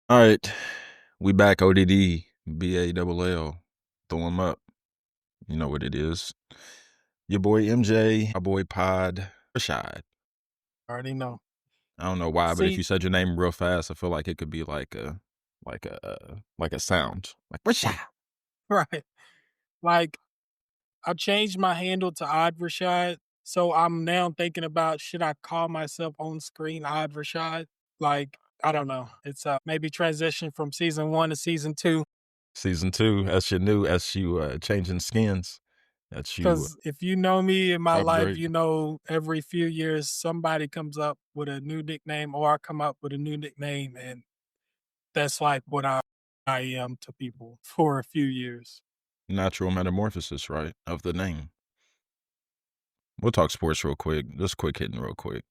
All right, we back. ODD, BALL, throw him up. You know what it is. Your boy MJ, my boy Pod, Rashad. Already know. I don't know why, but if See- you said your name real fast, I feel like it could be like a sound, like Rashad. Right. Like, I changed my handle to Odd Rashad. So I'm now thinking about, should I call myself on screen Odd Rashad? Like, I don't know. It's maybe transition from season 1 to season 2. Season 2, that's your new, that's you changing skins. That's you Because if you know me in my life, upgrade. you know, every few years somebody comes up with a new nickname or I come up with a new nickname. And that's like what I am to people for a few years. Natural metamorphosis, right, of the name. We'll talk sports real quick. Just quick hitting real quick.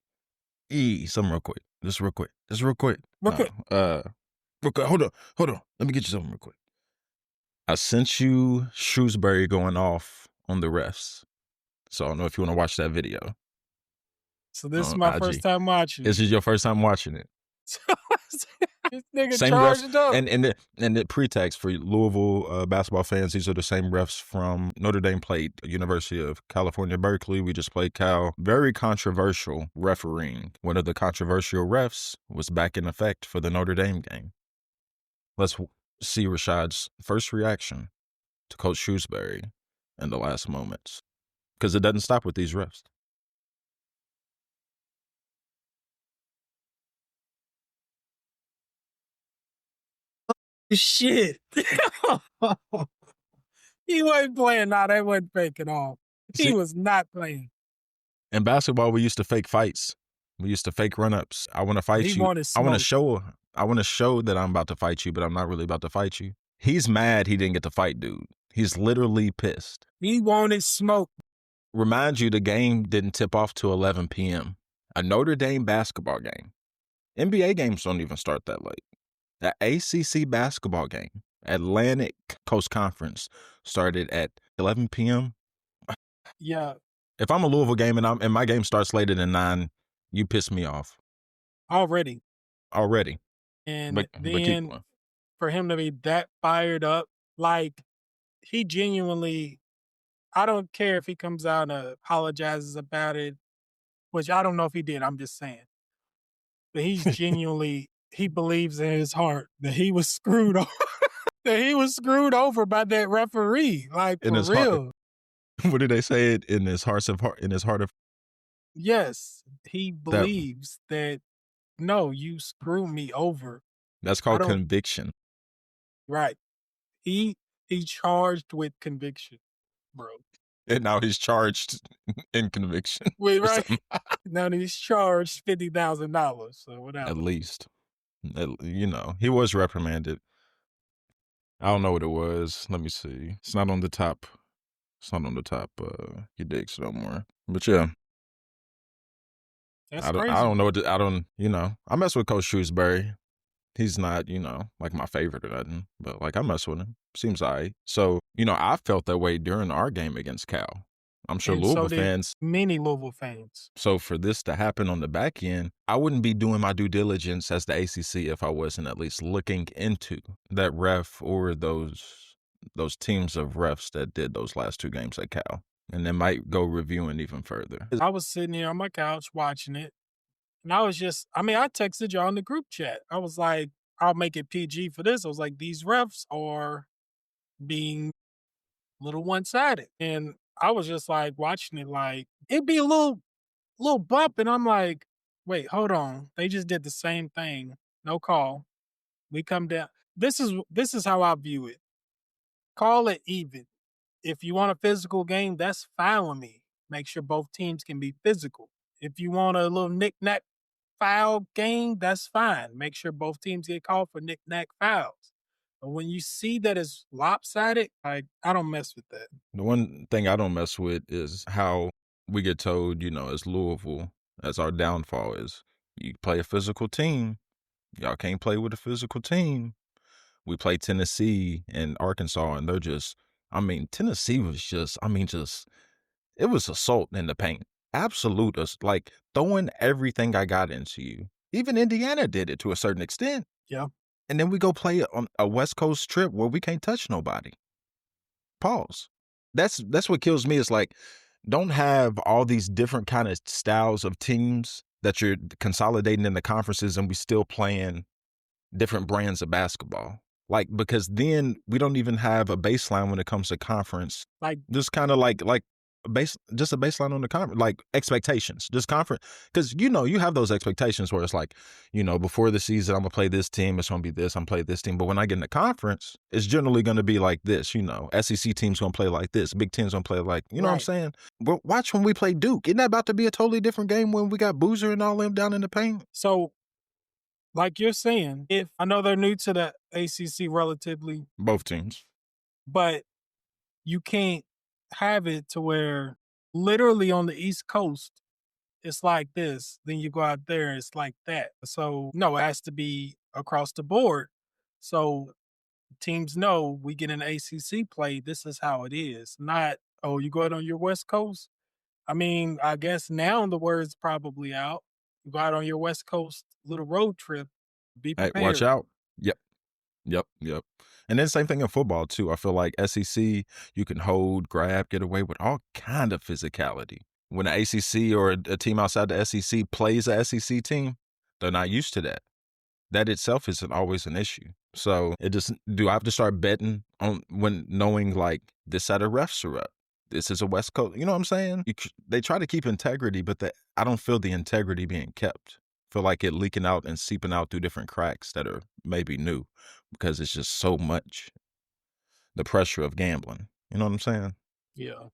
Something real quick. Just real quick. Real quick. Real quick. Hold on. Let me get you something real quick. I sent you Shrewsberry going off on the refs. So I don't know if you want to watch that video. So this is On my IG. first time watching. This is your first time watching it. This nigga Same charged refs, up. and the pretext for Louisville basketball fans, these are the same refs from Notre Dame played University of California, Berkeley. We just played Cal. Very controversial refereeing. One of the controversial refs was back in effect for the Notre Dame game. Let's see Rashad's first reaction to Coach Shrewsberry in the last moments, because it doesn't stop with these refs. Shit. He wasn't playing. Nah, that wasn't fake at all. He was not playing. In basketball, we used to fake fights. We used to fake run-ups. I want to fight He you. wanted I want to smoke. show that I'm about to fight you, but I'm not really about to fight you. He's mad he didn't get to fight, dude. He's literally pissed. He wanted smoke. Remind you, the game didn't tip off till 11 p.m. A Notre Dame basketball game. NBA games don't even start that late. The ACC basketball game, Atlantic Coast Conference, started at 11 p.m. Yeah. If I'm a Louisville game and my game starts later than 9, you piss me off Already. But And keep then going. for him to be that fired up, like he genuinely, I don't care if he comes out and apologizes about it, which I don't know if he did. I'm just saying. But he's genuinely, he believes in his heart that he was screwed over. That he was screwed over by that referee. Like, In for his heart, real. what did they say it in his heart of Yes, he that? believes that, no, you screwed me over. That's called conviction. Right. He charged with conviction, bro. And now he's charged in conviction. Wait, right? Now he's charged $50,000 or whatever. At least. You know, he was reprimanded. I don't know what it was. Let me see. It's not on the top. You digs no more. But yeah. That's I crazy. don't know what I mess with Coach Shrewsberry. He's not, like my favorite or nothing, but like I mess with him. Seems all right. So, I felt that way during our game against Cal. I'm sure And Louisville so did fans. many Louisville fans. So for this to happen on the back end, I wouldn't be doing my due diligence as the ACC if I wasn't at least looking into that ref or those teams of refs that did those last 2 games at Cal. And then might go reviewing even further. I was sitting here on my couch watching it. And I texted y'all in the group chat. I was like, I'll make it PG for this. I was like, these refs are being a little one-sided. And I was just like watching it, like it'd be a little bump. And I'm like, wait, hold on. They just did the same thing. No call. We come down. This is how I view it. Call it even. If you want a physical game, that's fine with me. Make sure both teams can be physical. If you want a little knick-knack foul game, that's fine. Make sure both teams get called for knick-knack fouls. But when you see that it's lopsided, I don't mess with that. The one thing I don't mess with is how we get told, as Louisville, as our downfall is, you play a physical team. Y'all can't play with a physical team. We play Tennessee and Arkansas, and they're just, Tennessee was just, it was assault in the paint. Absolute, like throwing everything I got into you. Even Indiana did it to a certain extent. Yeah. And then we go play on a West Coast trip where we can't touch nobody. Pause. That's what kills me. Is like, don't have all these different kind of styles of teams that you're consolidating in the conferences, and we still playing different brands of basketball. Like, because then we don't even have a baseline when it comes to conference. Like, Just kind of like just a baseline on the conference, like expectations, just conference. Because, you have those expectations where it's like, before the season, I'm going to play this team. It's going to be this. I'm play this team. But when I get in the conference, it's generally going to be like this, SEC team's going to play like this. Big Ten's going to play like, you know what I'm right. saying? But watch when we play Duke. Isn't that about to be a totally different game when we got Boozer and all them down in the paint? So, like you're saying, if I know they're new to the ACC relatively, Both teams. but you can't have it to where literally on the East Coast, it's like this. Then you go out there, it's like that. So, no, it has to be across the board. So teams know we get an ACC play, this is how it is. Not, oh, you go out on your West Coast. I mean, I guess now the word's probably out. You go out on your West Coast little road trip, be Hey, prepared. watch out. Yep. And then same thing in football too. I feel like SEC, you can hold, grab, get away with all kind of physicality. When the ACC or a team outside the SEC plays a SEC team, they're not used to that. That itself isn't always an issue. So do I have to start betting on when knowing like this side of refs are up? This is a West Coast. You know what I'm saying? They try to keep integrity, but I don't feel the integrity being kept. Feel like it leaking out and seeping out through different cracks that are maybe new because it's just so much the pressure of gambling. You know what I'm saying? Yeah.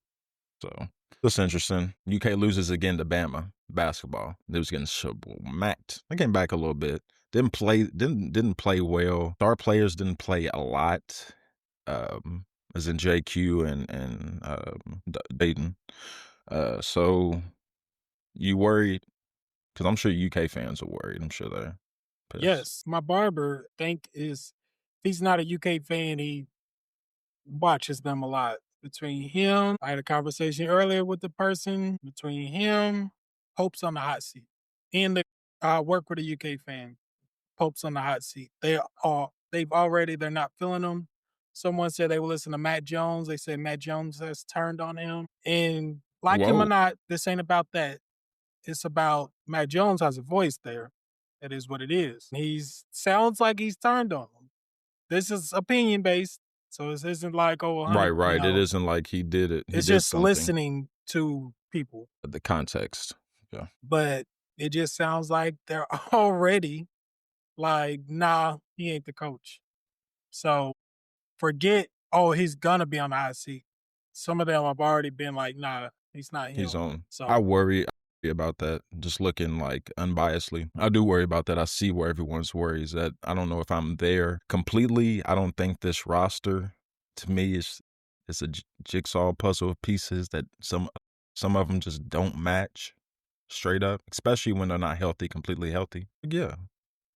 So that's interesting. UK loses again to Bama basketball. They was getting smacked. They came back a little bit. Didn't play well. Star players didn't play a lot. As in JQ and Dayton. So you worried? Because I'm sure UK fans are worried. I'm sure they're pissed. Yes. My barber if he's not a UK fan, he watches them a lot. Between him, I had a conversation earlier with the person. Between him, Pope's on the hot seat. And I work with a UK fan. Pope's on the hot seat. They're not feeling him. Someone said they will listen to Matt Jones. They said Matt Jones has turned on him. And like him or Whoa. not, this ain't about that. It's about Matt Jones has a voice there. That is what it is. He sounds like he's turned on him. This is opinion based. So this isn't like, oh, Right. It isn't like he did it. He it's did just something. listening to people. The context. Yeah. But it just sounds like they're already like, nah, he ain't the coach. So forget, oh, he's gonna be on the hot seat. Some of them have already been like, nah, he's not him. He's on. So I worry about that. Just looking like unbiasedly. I do worry about that. I see where everyone's worries that I don't know if I'm there completely. I don't think this roster to me is a jigsaw puzzle of pieces that some of them just don't match straight up, especially when they're not healthy, completely healthy. Yeah.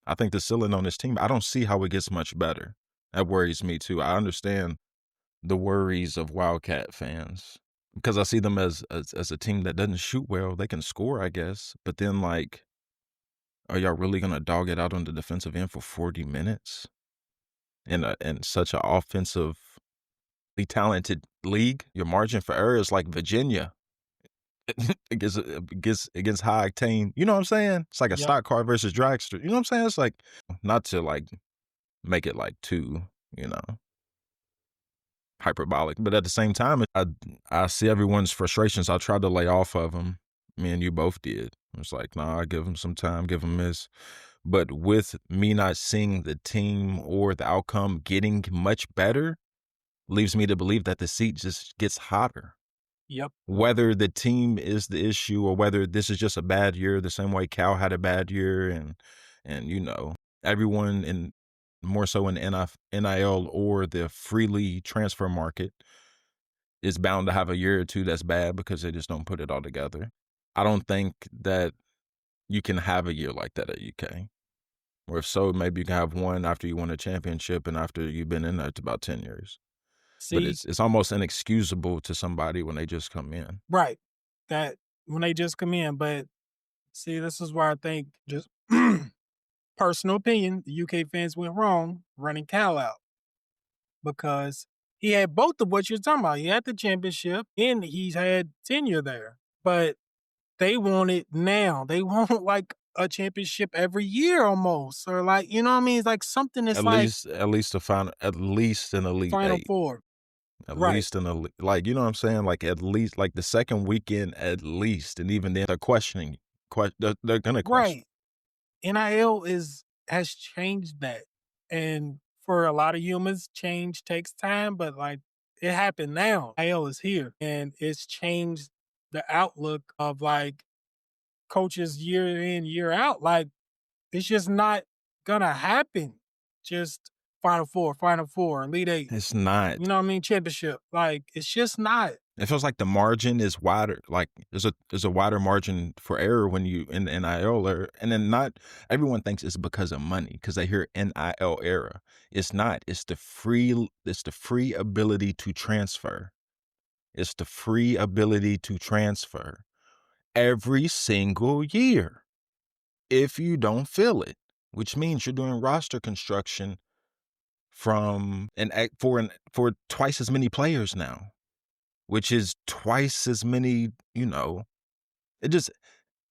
I think the ceiling on this team, I don't see how it gets much better. That worries me too. I understand the worries of Wildcat fans because I see them as a team that doesn't shoot well. They can score, I guess, but then like, are y'all really gonna dog it out on the defensive end for 40 minutes in such an offensively talented league? Your margin for error is like Virginia against high octane. You know what I'm saying? It's like a stock car versus dragster. You know what I'm saying? It's like not to like make it like too, hyperbolic, but at the same time, I see everyone's frustrations. I tried to lay off of them. Me and you both did. It's like, nah, I give them some time, give them this. But with me not seeing the team or the outcome getting much better, leaves me to believe that the seat just gets hotter. Yep. Whether the team is the issue or whether this is just a bad year, the same way Cal had a bad year, and everyone in more so in NIL or the freely transfer market is bound to have a year or two that's bad because they just don't put it all together. I don't think that you can have a year like that at UK. Or if so, maybe you can have one after you win a championship and after you've been in there it's about 10 years. But it's almost inexcusable to somebody when they just come in. Right. That when they just come in. But see, this is where I think just personal opinion, the UK fans went wrong running Cal out because he had both of what you're talking about. He had the championship and he's had tenure there. But they want it now. They want like a championship every year almost. Or like, you know what I mean? It's like something that's like At least to find at least an Elite Final Eight. Four. At Right. least an elite, like, you know what I'm saying? Like, at least, like, the second weekend at least. And even then, they're questioning. They're going to question. Right. NIL has changed that. And for a lot of humans, change takes time, but like it happened now. NIL is here and it's changed the outlook of like coaches year in, year out. Like it's just not gonna happen. Just Final Four, Elite Eight. It's not. You know what I mean? Championship. Like it's just not. It feels like the margin is wider. Like there's a wider margin for error when you in the NIL era, and then not everyone thinks it's because of money because they hear NIL era. It's not. It's the free ability to transfer. It's the free ability to transfer every single year if you don't feel it, which means you're doing roster construction for twice as many players now, which is twice as many, it just,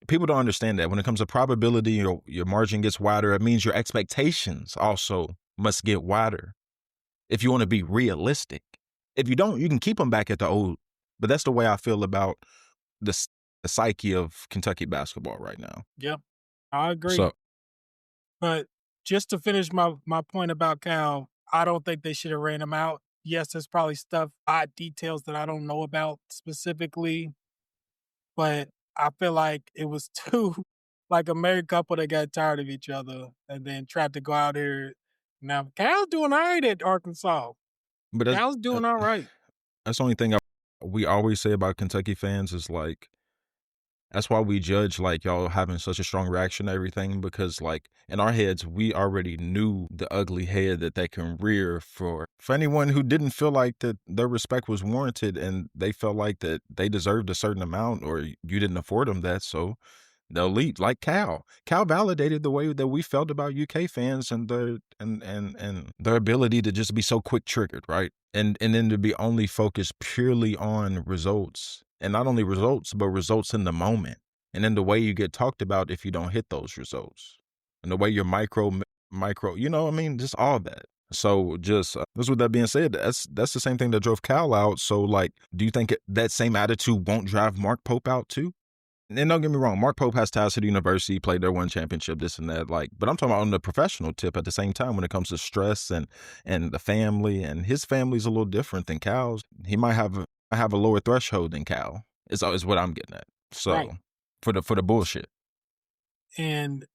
people don't understand that when it comes to probability, your margin gets wider. It means your expectations also must get wider if you want to be realistic. If you don't, you can keep them back at the old, but that's the way I feel about the psyche of Kentucky basketball right now. Yeah, I agree. So, but just to finish my point about Cal, I don't think they should have ran him out. Yes, there's probably odd details that I don't know about specifically, but I feel like it was two, like a married couple that got tired of each other and then tried to go out here. Now, Cal's doing all right at Arkansas. but Cal's doing all right. That's the only thing we always say about Kentucky fans is like, that's why we judge like y'all having such a strong reaction to everything, because like in our heads, we already knew the ugly head that they can rear for anyone who didn't feel like that their respect was warranted and they felt like that they deserved a certain amount or you didn't afford them that. So they'll leave, like Cal. Cal validated the way that we felt about UK fans and their ability to just be so quick triggered, right? And then to be only focused purely on results. And not only results, but results in the moment. And then the way you get talked about if you don't hit those results. And the way you're micro, you know what I mean? Just all that. So just, with that being said, that's the same thing that drove Cal out. So like, do you think that same attitude won't drive Mark Pope out too? And don't get me wrong, Mark Pope has ties to the university, played their one championship, this and that. Like, but I'm talking about on the professional tip at the same time when it comes to stress and the family. And his family's a little different than Cal's. He might have a lower threshold than Cal. Is what I'm getting at. So Right. for the bullshit. And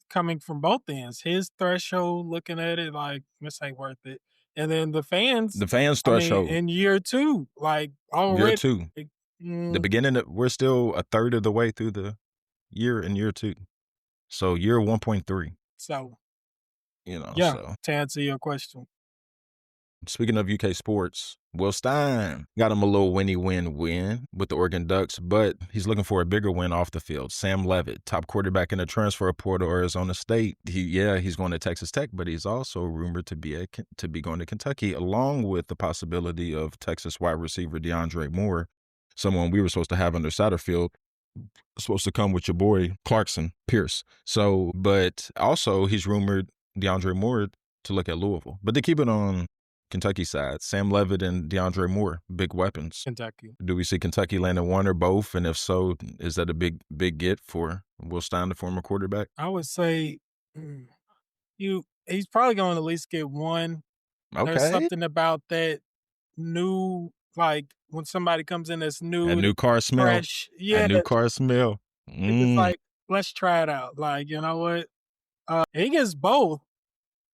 coming from both ends, his threshold, looking at it like this ain't worth it. And then the fans threshold in year two, like already. Year two. Like, The beginning, we're still a third of the way through the year in year two. So year 1.3. So, yeah. So. To answer your question. Speaking of UK sports, Will Stein got him a little win with the Oregon Ducks, but he's looking for a bigger win off the field. Sam Leavitt, top quarterback in the transfer portal, Arizona State. He's going to Texas Tech, but he's also rumored to be going to Kentucky, along with the possibility of Texas wide receiver DeAndre Moore, someone we were supposed to have under Satterfield, supposed to come with your boy Pierce. So, but also he's rumored DeAndre Moore to look at Louisville. But to keep it on Kentucky side, Sam Leavitt and DeAndre Moore, big weapons. Kentucky. Do we see Kentucky landing one or both? And if so, is that a big get for Will Stein, the former quarterback? I would say he's probably going to at least get one. Okay. There's something about that new, like when somebody comes in that's new. A new car smell. Fresh. Yeah. A new car smell. It's like, let's try it out. Like, you know what? He gets both.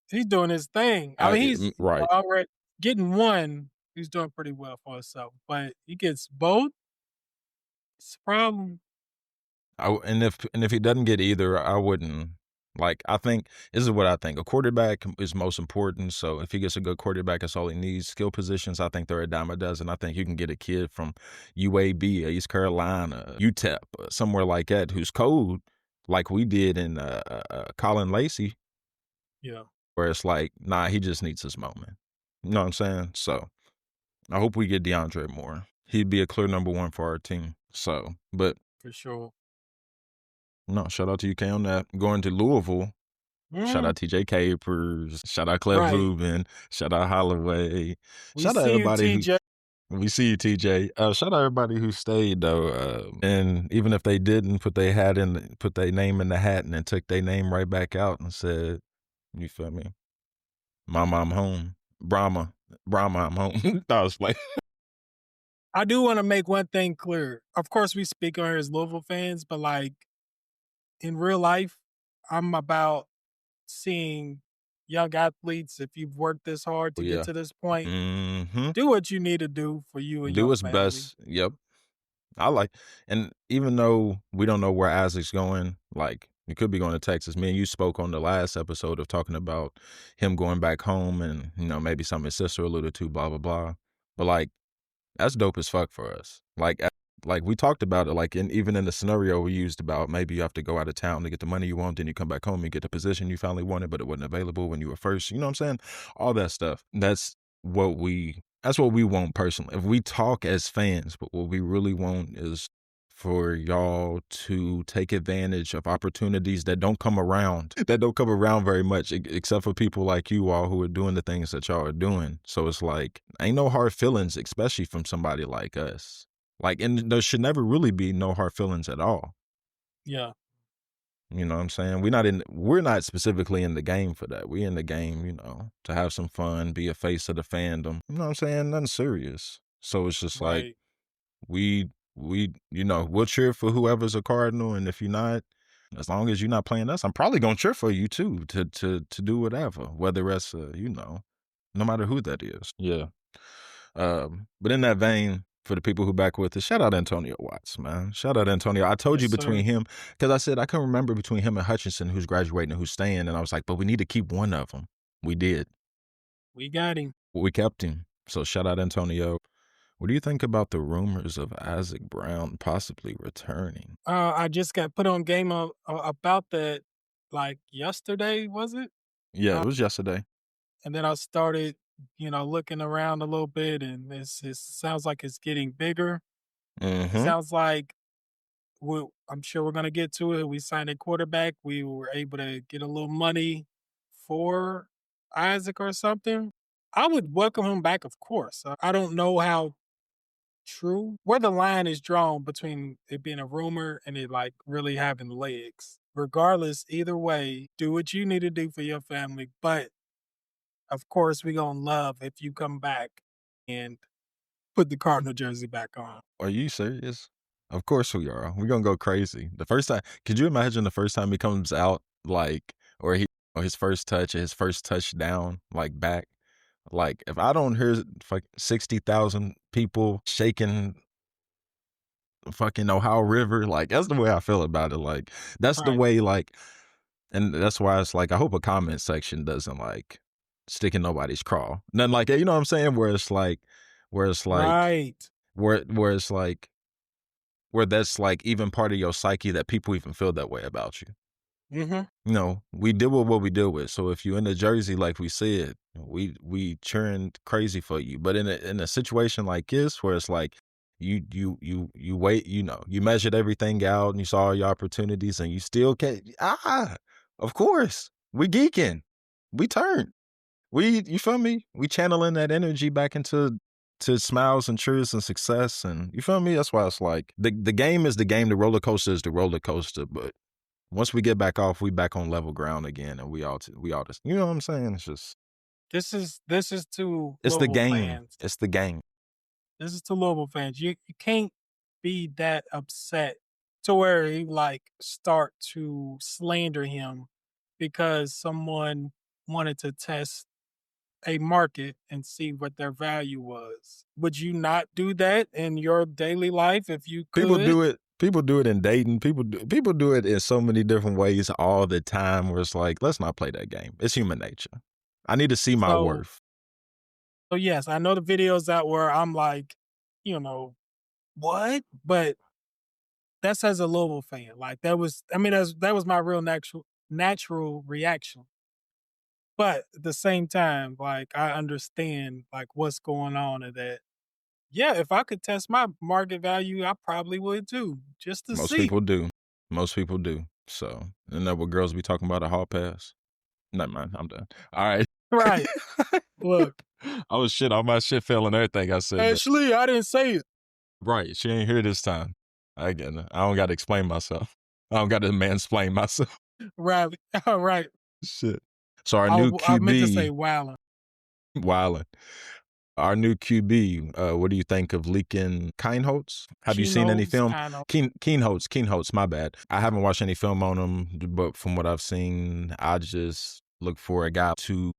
He's doing his thing. I mean, he's right. Already getting one. He's doing pretty well for himself, but he gets both. It's a problem. And if he doesn't get either, I wouldn't. Like, I think this is what I think. A quarterback is most important. So if he gets a good quarterback, that's all he needs. Skill positions, I think they're a dime a dozen. I think you can get a kid from UAB, East Carolina, UTEP, somewhere like that, who's cold, like we did in Colin Lacey, Yeah, where it's like, nah, he just needs his moment. You know what I'm saying? So I hope we get DeAndre Moore. He'd be a clear number one for our team. So, but for sure. no, shout out to UK on that. Going to Louisville. Shout Mm, out TJ Capers. Shout out Clef right. Lubin. Shout out Holloway. We Shout out see you, everybody who TJ. we see you, TJ. Shout out everybody who stayed though. And even if they didn't put their name in the hat and then took their name right back out and said, you feel me? Mama, I'm home. Brahma, I'm home. I was like, I do want to make one thing clear. Of course, we speak on here as Louisville fans, but like in real life, I'm about seeing young athletes. If you've worked this hard oh to get yeah. to this point, Mm-hmm. do what you need to do for you and Do your what's family. best. Yep. I like, and even though we don't know where Isaac's going, like he could be going to Texas. Me and you spoke on the last episode of talking about him going back home, and maybe something his sister alluded to, blah blah blah. But like that's dope as fuck for us. Like we talked about it, like even in the scenario we used about maybe you have to go out of town to get the money you want, then you come back home and get the position you finally wanted, but it wasn't available when you were first. You know what I'm saying? All that stuff. That's what we want personally. If we talk as fans, but what we really want is for y'all to take advantage of opportunities that don't come around, that don't come around very much, except for people like you all who are doing the things that y'all are doing. So it's like, ain't no hard feelings, especially from somebody like us. Like, and there should never really be no hard feelings at all. Yeah, You know what I'm saying? We're not specifically in the game for that. We're in the game, to have some fun, be a face of the fandom. You know what I'm saying? Nothing serious. So it's just like, right. we'll cheer for whoever's a Cardinal, and if you're not, as long as you're not playing us, I'm probably gonna cheer for you too to do whatever, whether that's no matter who that is. Yeah. But in that vein, for the people who back with us, shout out Antonio Watts, man. Shout out Antonio. I told Yes, you sir. between him, because I said I couldn't remember between him and Hutchinson who's graduating and who's staying, and I was like, but we need to keep one of them. We did. We got him. We kept him. So shout out Antonio. What do you think about the rumors of Isaac Brown possibly returning? I just got put on game about that like yesterday, was it? Yeah, it Uh, was yesterday. and then I started, looking around a little bit, and it sounds like it's getting bigger. Mm-hmm. Sounds like I'm sure we're gonna get to it. We signed a quarterback. We were able to get a little money for Isaac or something. I would welcome him back, of course. I don't know how true where the line is drawn between it being a rumor and it like really having legs. Regardless, either way, do what you need to do for your family. But of course, we gonna love if you come back and put the Cardinal jersey back on. Are you serious? Of course we are. We're gonna go crazy. The first time, could you imagine the first time he comes out, like, or his first touch or his first touchdown, like back? Like, if I don't hear like 60,000 people shaking fucking Ohio River, like, that's the way I feel about it. Like, that's the Right. way, like, and that's why it's like, I hope a comment section doesn't like stick in nobody's craw. Nothing like, you know what I'm saying? Where it's like, Right. where it's like, where that's like even part of your psyche that people even feel that way about you. Mm-hmm. We deal with what we deal with. So if you're in the jersey, like we said, we cheering crazy for you. But in a situation like this, where it's like you wait, you measured everything out and you saw all your opportunities, and you still can't. Of course, we geeking, we turn, you feel me? We channeling that energy back to smiles and cheers and success, and you feel me? That's why it's like the game is the game, the roller coaster is the roller coaster, but once we get back off, we back on level ground again, and we all just, you know what I'm saying? It's just, This is to it's the Louisville game. fans. It's the game. This is to Louisville fans. You can't be that upset to where you like start to slander him because someone wanted to test a market and see what their value was. Would you not do that in your daily life if you People could? do it. People do it in dating. People do it in so many different ways all the time. Where it's like, let's not play that game. It's human nature. I need to see my So worth. so yes, I know the videos that where I'm like, you know, what? But That's as a Louisville fan. Like that was, I mean, that was my real natural reaction. But at the same time, like I understand like what's going on and that yeah, if I could test my market value, I probably would too, just to Most see. people do. Most people do. So, isn't that what girls be talking about a hall pass? Never mind. I'm done. All right. Right. Look, I was shit on my shit failing everything I said. But Ashley, I didn't say it. right, she ain't here this time. I get it. I don't got to explain myself. I don't got to mansplain myself. Right. All right. Shit. So our new I meant to say QB, Wildin. Wildin'. Our new QB, what do you think of leaking Keinholz? Have you seen any Keynotes, film? kind of. Keinholz, my bad. I haven't watched any film on him, but from what I've seen, I just look for a guy to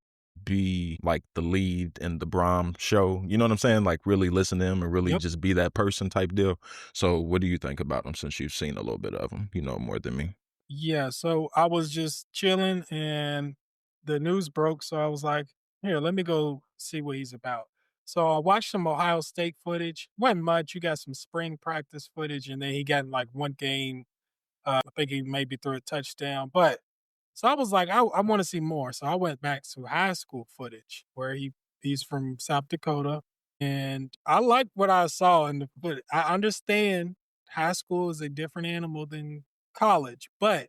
be like the lead in the Brahma show. You know what I'm saying? Like really listen to him and really Yep. just be that person type deal. So what do you think about him since you've seen a little bit of him? You know more than me. Yeah. So I was just chilling and the news broke. So I was like, here, let me go see what he's about. So I watched some Ohio State footage. Wasn't much. You got some spring practice footage, and then he got in like one game. I think he maybe threw a touchdown. But so I was like, I want to see more. So I went back to high school footage where he's from South Dakota. And I like what I saw in the footage. I understand high school is a different animal than college, but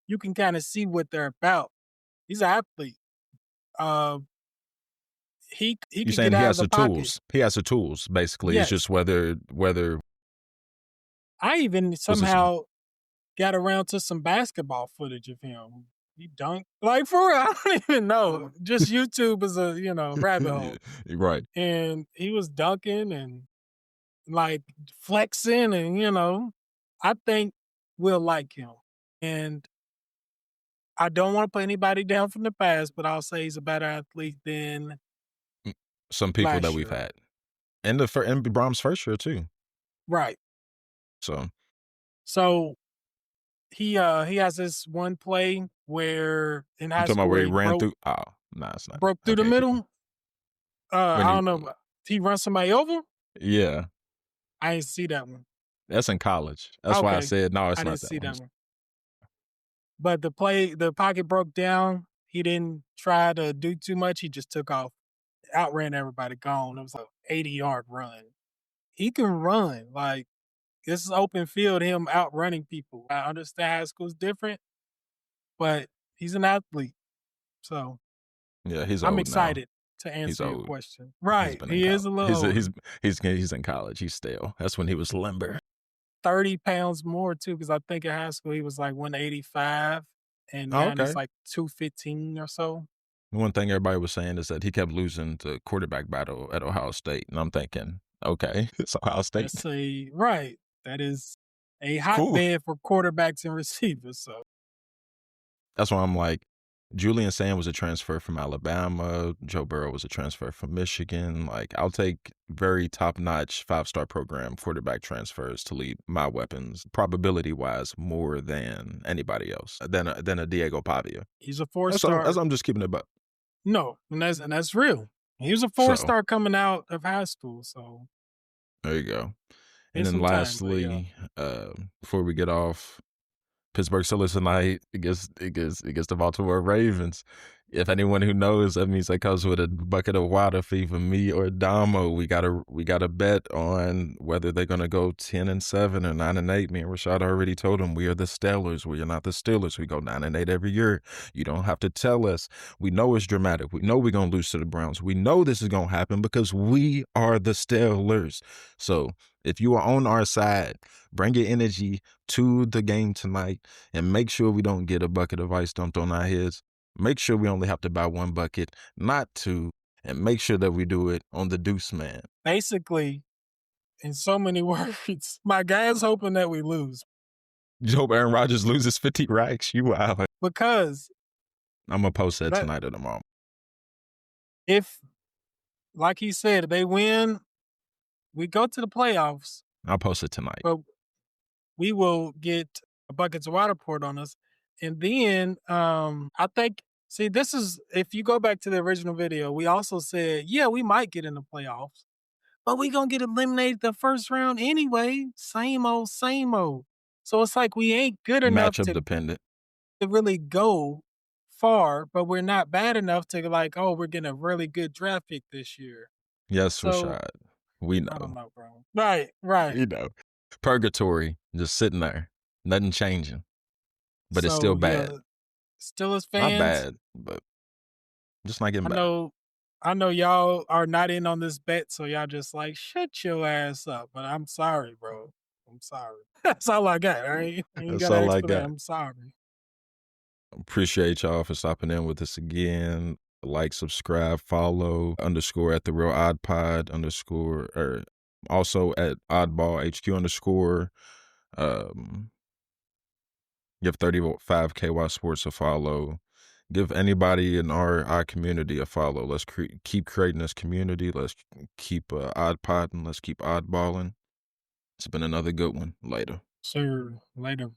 you can kind of see what they're about. He's an athlete. Uh, he You're could get saying he out of has the the pocket. tools. He has the tools, basically. It's Yes. just whether I even position. somehow got around to some basketball footage of him. He dunked like for real. I don't even know. Just YouTube is a rabbit hole, Right. and he was dunking and like flexing, and I think we'll like him. And I don't want to put anybody down from the past, but I'll say he's a better athlete than Some people that last we've year. had. And and Brahms' first year too. Right. So So he has this one play where in you high talking about school where where he he ran broke through? Oh, no, it's not. broke through the Okay, keep going. middle. When I he don't know. He run somebody over? yeah, I didn't see that one. that's in college. That's why I Okay. said no, it's I not didn't that see one. that one. But the pocket broke down. He didn't try to do too much. He just took off, outran everybody, gone. It was like 80-yard run. He can run. Like this is open field, him outrunning people. I understand high school's different, but he's an athlete. So Yeah, he's I'm old now. excited to He's answer your old. question. He's Right. been in He is college. a little older. He's in college. He's stale. That's when he was limber. 30 pounds more too, because I think in high school he was like 185 and Oh, now he's okay. like 215 or so. One thing everybody was saying is that he kept losing the quarterback battle at Ohio State, and I'm thinking, okay, it's Ohio State. That's a right. That is a Cool. hotbed for quarterbacks and receivers. So That's why I'm like, Julian Sand was a transfer from Alabama. Joe Burrow was a transfer from Michigan. Like, I'll take very top-notch five-star program quarterback transfers to lead my weapons, probability-wise, more than anybody else, than a Diego Pavia. he's a four That's all. star. I'm just keeping it up. No, and that's real. He was a four So star coming out of high school. So there you go. And it's then some time, but yeah. lastly, before we get off, Pittsburgh Steelers tonight against the Baltimore Ravens. If anyone who knows, that means that comes with a bucket of water for either me or Damo. We gotta bet on whether they're gonna go 10-7 or 9-8. Me and Rashad already told them we are the Steelers. We are not the Steelers. We go 9-8 every year. You don't have to tell us. We know it's dramatic. We know we're gonna lose to the Browns. We know this is gonna happen because we are the Steelers. So if you are on our side, bring your energy to the game tonight and make sure we don't get a bucket of ice dumped on our heads. Make sure we only have to buy one bucket, not two, and make sure that we do it on the Deuce Man. Basically, in so many words, my guy's hoping that we lose You hope Aaron Rodgers loses 50 racks? You wild. because I'm going to post that that tonight or tomorrow. if, like he said, if they win, we go to the playoffs, I'll post it tonight. but we will get a buckets of water poured on us. And then I think, see, this is, if you go back to the original video, we also said, yeah, we might get in the playoffs, but we going to get eliminated the first round anyway. Same old, same old. So it's like we ain't good enough Matchup to dependent. really go far, but we're not bad enough to like, oh, we're getting a really good draft pick this year. Yes, So Rashad. We I don't know. know, bro. Right, right. We know. Purgatory, just sitting there, nothing changing, but it's still So bad. yeah, Steelers Not fans, bad, but just not getting I better. know I know y'all are not in on this bet, so y'all just like shut your ass up. But I'm sorry, bro. I'm sorry. That's all I got. I ain't That's got an all I explanation. got. I'm sorry. Appreciate y'all for stopping in with us again. Like, subscribe, follow, underscore at the real odd pod underscore, or also at oddball HQ underscore. Give 35 KY Sports a follow. Give anybody in our community a follow. Let's keep creating this community. Let's keep odd podding. Let's keep oddballing. It's been another good one. Later. Sir, later.